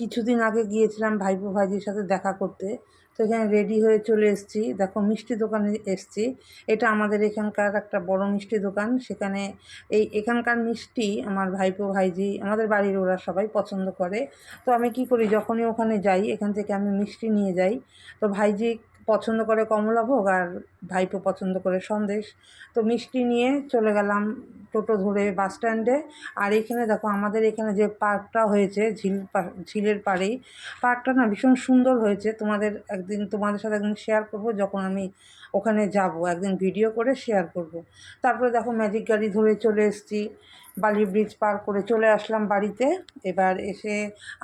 কিছুদিন আগে গিয়েছিলাম ভাইপো ভাইজির সাথে দেখা করতে। তো এখানে রেডি হয়ে চলে এসেছি, দেখো মিষ্টি দোকানে এসেছি। এটা আমাদের এখানকার একটা বড় মিষ্টি দোকান। সেখানে এখানকার মিষ্টি আমার ভাইপো ভাইজি আমাদের বাড়ির ওরা সবাই পছন্দ করে। তো আমি কি করি, যখনই ওখানে যাই এখান থেকে আমি মিষ্টি নিয়ে যাই। তো ভাইজি পছন্দ করে কমলাভোগ আর ভাইপো পছন্দ করে সন্দেশ। তো মিষ্টি নিয়ে চলে গেলাম টোটো ধরে বাস স্ট্যান্ডে। আর এখানে দেখো আমাদের এখানে যে পার্কটা হয়েছে ঝিলের পাড়েই, পার্কটা না ভীষণ সুন্দর হয়েছে। তোমাদের সাথে একদিন শেয়ার করব, যখন আমি ওখানে যাব একদিন ভিডিও করে শেয়ার করব। তারপরে দেখো ম্যাজিক গাড়ি ধরে চলে এসেছি, বালি ব্রিজ পার করে চলে আসলাম বাড়িতে। এবার এসে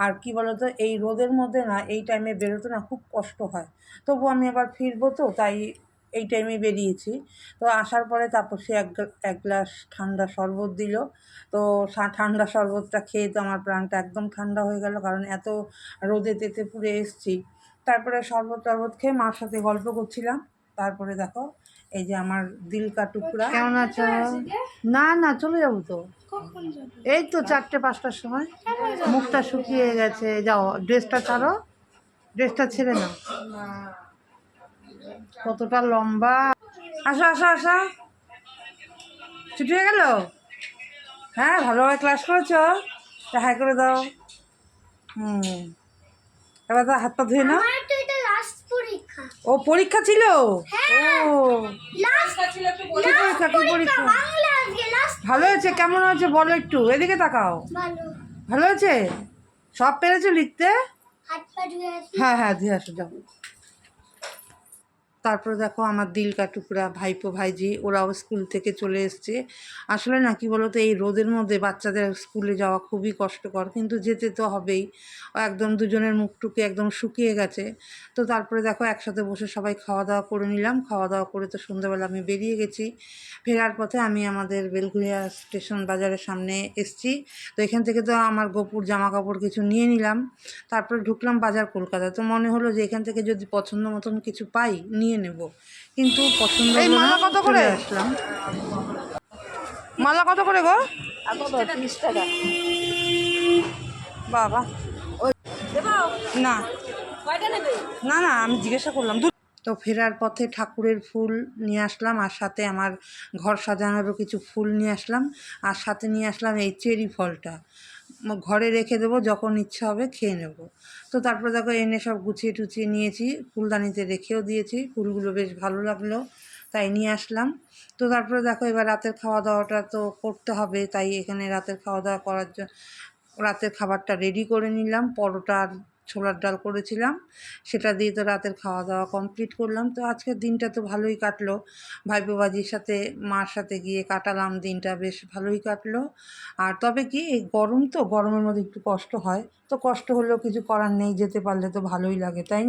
আর কি বলতো, এই রোদের মধ্যে না এই টাইমে বেরোতে না খুব কষ্ট হয়। তবু আমি আবার ফিরবো, তো তাই এই টাইমে বেরিয়েছি। তো আসার পরে তারপর সে এক গ্লাস ঠান্ডা শরবত দিল। তো ঠান্ডা শরবতটা খেয়ে তো আমার প্রাণটা একদম ঠান্ডা হয়ে গেল, কারণ এত রোদে তেতে পুড়ে এসেছি। তারপরে শরবত খেয়ে মার সাথে গল্প করছিলাম। তারপরে দেখো এই যে আমার দিল কা টুকরা। কেমন আছো? না না, চলে যাবো তো, এই তো 4টে-5টার সময়। মুখটা শুকিয়ে গেছে, যাও ড্রেসটা ছাড়ো, ড্রেসটা ছেড়ে নাও। কতটা লম্বা। আসো আসো আসো, ছুটি হয়ে গেল? হ্যাঁ, ভালোভাবে ক্লাস করেছো? তা হাই করে দাও। এবার তো হাত পা ধুয়ে নাও। ও পরীক্ষা ছিল? ও কি পরীক্ষা, কি পরীক্ষা? ভালো হয়েছে? কেমন হয়েছে বলো একটু, এদিকে তাকাও। ভালো হয়েছে? সব পেরেছো লিখতে? হ্যাঁ হ্যাঁ, ধুয়ে আসো, যাও। তারপরে দেখো আমার দিল কা টুকরা ভাইপো ভাইজি ওরাও স্কুল থেকে চলে এসছে। আসলে না কি বলতো, এই রোদের মধ্যে বাচ্চাদের স্কুলে যাওয়া খুবই কষ্টকর, কিন্তু যেতে তো হবেই। একদম দুজনের মুখটুকে একদম শুকিয়ে গেছে। তো তারপরে দেখো একসাথে বসে সবাই খাওয়া দাওয়া করে নিলাম। খাওয়া দাওয়া করে তো সন্ধ্যাবেলা আমি বেরিয়ে গেছি। ফেরার পথে আমি আমাদের বেলঘরিয়া স্টেশন বাজারের সামনে এসছি। তো এখান থেকে তো আমার গোপুর জামা কাপড় কিছু নিয়ে নিলাম। তারপরে ঢুকলাম বাজার কলকাতা। তো মনে হলো যে এখান থেকে যদি পছন্দ মতন কিছু পাই নিয়ে নেব, কিন্তু পছন্দ হলো না। মালা কত করে আসলাম? মালা কত করে গো? 30 টাকা। বাবা, না না না, আমি জিজ্ঞাসা করলাম। তো ফেরার পথে ঠাকুরের ফুল নিয়ে আসলাম, আর সাথে আমার ঘর সাজানোরও কিছু ফুল নিয়ে আসলাম, আর সাথে নিয়ে আসলাম এই চেরি ফলটা। ঘরে রেখে দেবো, যখন ইচ্ছা হবে খেয়ে নেব। তো তারপরে দেখো এনে সব গুছিয়ে টুছিয়ে নিয়েছি, ফুলদানিতে রেখেও দিয়েছি। ফুলগুলো বেশ ভালো লাগলো, তাই নিয়ে আসলাম। তো তারপরে দেখো এবার রাতের খাওয়া দাওয়াটা তো করতে হবে, তাই এখানে রাতের খাওয়া দাওয়া করার জন্য রাতের খাবারটা রেডি করে নিলাম। পরোটা আর ছোলার ডাল করেছিলাম, সেটা দিয়ে তো রাতের খাওয়া দাওয়া কমপ্লিট করলাম। তো আজকের দিনটা তো ভালোই কাটলো, ভাইপো ভাইজির সাথে মার সাথে গিয়ে কাটালাম দিনটা, বেশ ভালোই কাটলো। আর তবে কি, এই গরম তো, গরমের মধ্যে একটু কষ্ট হয়, তো কষ্ট হলেও কিছু করার নেই, যেতে পারলে তো ভালোই লাগে, তাই না?